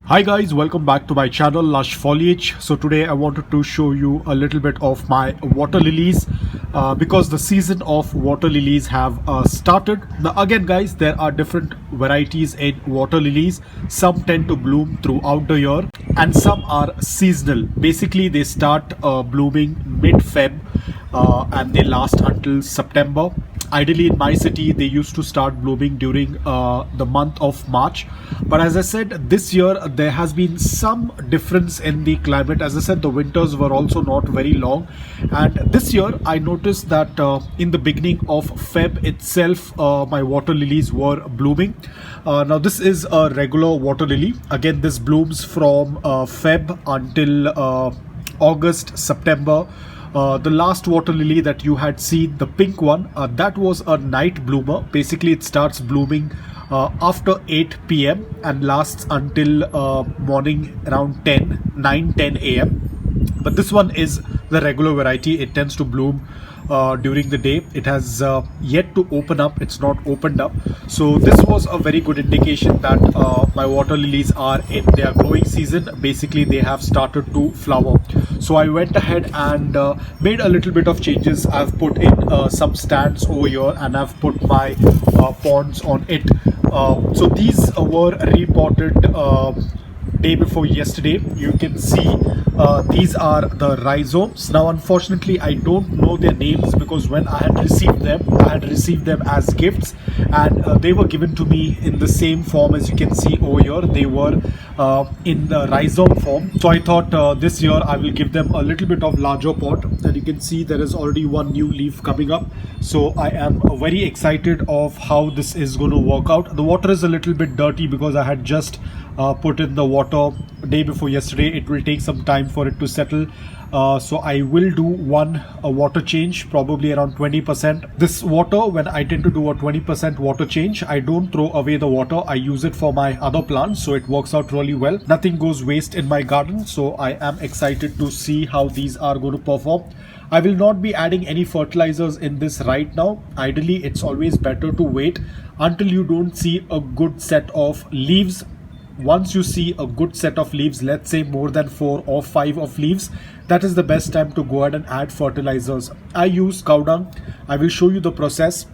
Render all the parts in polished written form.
Hi guys, welcome back to my channel Lush Foliage. So today I wanted to show you a little bit of my water lilies because the season of water lilies have started. Now again guys, there are different varieties in water lilies. Some tend to bloom throughout the year and some are seasonal. Basically they start blooming mid-Feb and they last until September. Ideally in my city they used to start blooming during the month of March, but as I said, this year there has been some difference in the climate. As I said, the winters were also not very long, and this year I noticed that in the beginning of Feb itself my water lilies were blooming. Now this is a regular water lily. Again, this blooms from Feb until August, September. The last water lily that you had seen, the pink one, that was a night bloomer. Basically it starts blooming after 8 p.m. and lasts until morning around 9-10 a.m. But this one is the regular variety. It tends to bloom during the day. It has yet to open up. It's not opened up. So this was a very good indication that my water lilies are in their growing season. Basically they have started to flower. So I went ahead and made a little bit of changes. I've put in some stands over here and I've put my ponds on it. So these were repotted day before yesterday. You can see these are the rhizomes. Now unfortunately I don't know their names because when I had received them as gifts, and they were given to me in the same form as you can see over here. They were in the rhizome form. So I thought this year I will give them a little bit of larger pot, and you can see there is already one new leaf coming up. So I am very excited of how this is going to work out. The water is a little bit dirty because I had just put in the water day before yesterday. It will take some time for it to settle, so I will do one water change, probably around 20%. This water, when I tend to do a 20% water change, I don't throw away the water. I use it for my other plants, so it works out really well. Nothing goes waste in my garden, so I am excited to see how these are going to perform. I will not be adding any fertilizers in this right now. Ideally it's always better to wait until you don't see a good set of leaves. Once you see a good set of leaves, let's say more than 4 or 5 of leaves, that is the best time to go ahead and add fertilizers. I use cow dung. I will show you the process.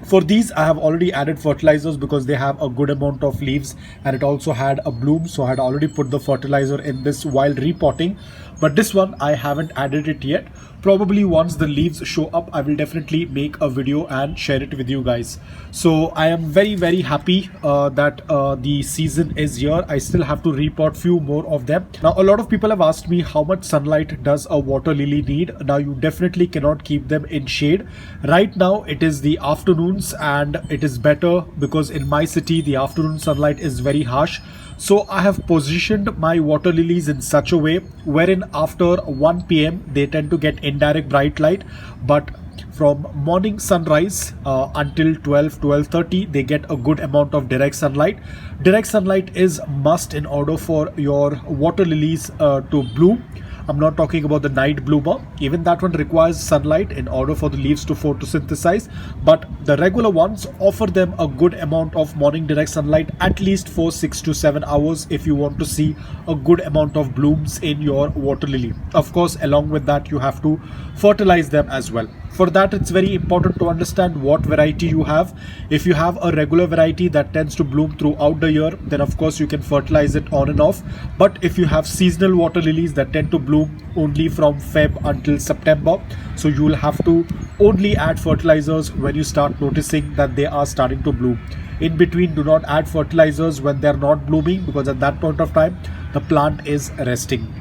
For these I have already added fertilizers because they have a good amount of leaves and it also had a bloom, so I had already put the fertilizer in this while repotting. But this one I haven't added it yet. Probably once the leaves show up I will definitely make a video and share it with you guys. So I am very happy that the season is here. I still have to repot few more of them. Now a lot of people have asked me how much sunlight does a water lily need. Now you definitely cannot keep them in shade. Right now it is the afternoons and it is better because in my city the afternoon sunlight is very harsh. So I have positioned my water lilies in such a way wherein after 1 p.m. they tend to get indirect bright light, but from morning sunrise until 12:30 they get a good amount of direct sunlight. Direct sunlight is must in order for your water lilies to bloom. I'm not talking about the night bloomer. Even that one requires sunlight in order for the leaves to photosynthesize, but the regular ones offer them a good amount of morning direct sunlight, at least for 6 to 7 hours if you want to see a good amount of blooms in your water lily. Of course, along with that you have to fertilize them as well. For that it's very important to understand what variety you have. If you have a regular variety that tends to bloom throughout the year, then of course you can fertilize it on and off. But if you have seasonal water lilies that tend to bloom only from Feb until September, so you will have to only add fertilizers when you start noticing that they are starting to bloom. In between, do not add fertilizers when they are not blooming because at that point of time the plant is resting.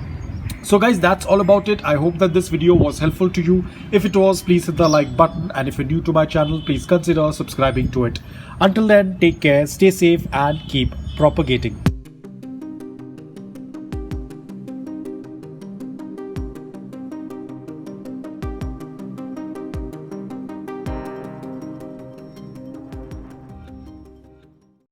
So guys, that's all about it. I hope that this video was helpful to you. If it was, please hit the like button, and if you're new to my channel, please consider subscribing to it. Until then, take care, stay safe and keep propagating.